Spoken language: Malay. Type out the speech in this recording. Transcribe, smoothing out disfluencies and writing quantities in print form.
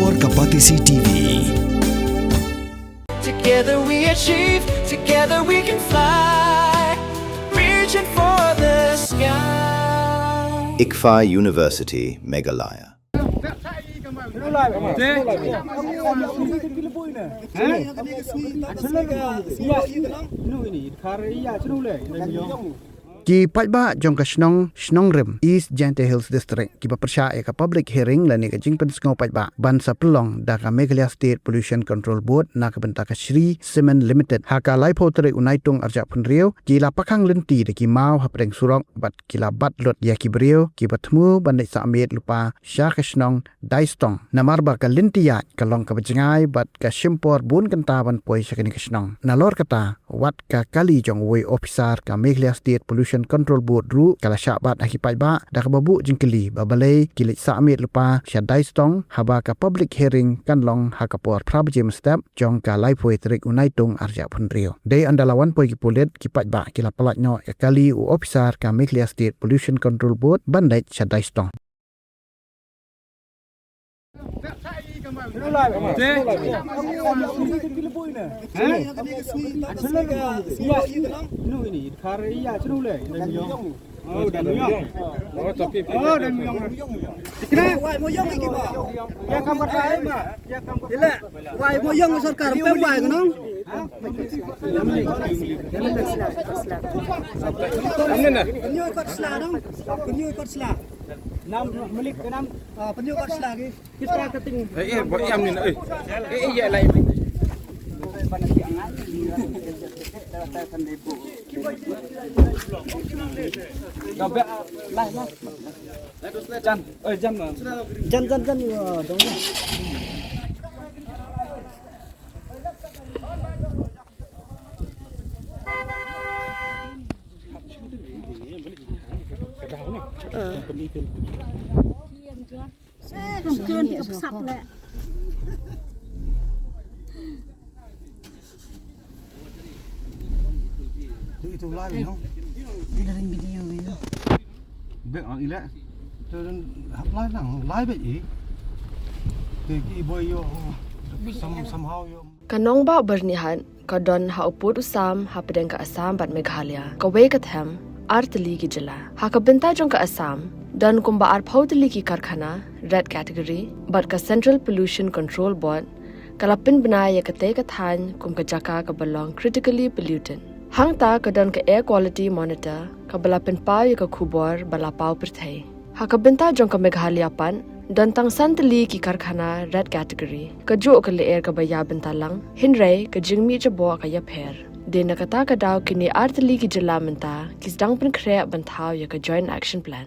Nalor Kapatisi TV. Together we achieve, together we can fly, reaching for the sky. ICFA University, Meghalaya. Ki Pajba jong ka Shnongrim East Jante Hills District ki Pyrshah ka public hearing lani ka jingpen sngo Pajba ban sa pelong da ka Meghalaya State Pollution Control Board na ka benta ka Shri Cement Limited ha ka laipo tere unaitung arja punriu ki la Khang Lynti de ki mau ha preng surong bat ki la bat lot ya ki brio ki batmu bandai sa amet lupa Shah ka Shnong daistong namarba ka Lynti ya ka long ka bajngai bat ka shimpor bun kanta ban poi sakani ka Shnong nalor kata wat ka kali jong we Ophisar ka Meghalaya State Pollution Control Board ru kala syabat akipai ba dak babu jingkeli babalai kilik sa amit lupa syadai stong haba ka public hearing kan long hakapor prabjem step jong ka lai poi trik unaitung arja punrio dei andalawan poi kipulet kipai ba kila pelatno kali u Ophisar ka Meghalaya State Pollution Control Board bandai syadai stong Nam milik ke nam penyukat selagi kita keting em ni ya lai Jan dong itu live no Dalam video itu. Bek on ile. Terus live nang live vậy. Thì cái boy yo somehow yo. Kanong ba bernihan kadon ha uput usam ha pedeng ka Assam bat Meghalaya. Ka we ka them artli ki jala. Ha ka benta jong ka Assam dan kumba ar phautli ki karkhana red category bat ka Central Pollution Control Board kalapin banaya ka te ka than kum ka jaka ka belong critically pollutant. Hang ta kadon ka air quality monitor ka balapin pa ka khubor bala pau perthai. Ha ka benta jong ka Meghalaya pan dan tang santali ki karkhana red category ka jo ka le air ka baya benta lang hinrai ka jingmi cha bo ka ya pher de na kata ka daw kini artli ki jala menta kis dang pen khre banthaw ya ka joint action plan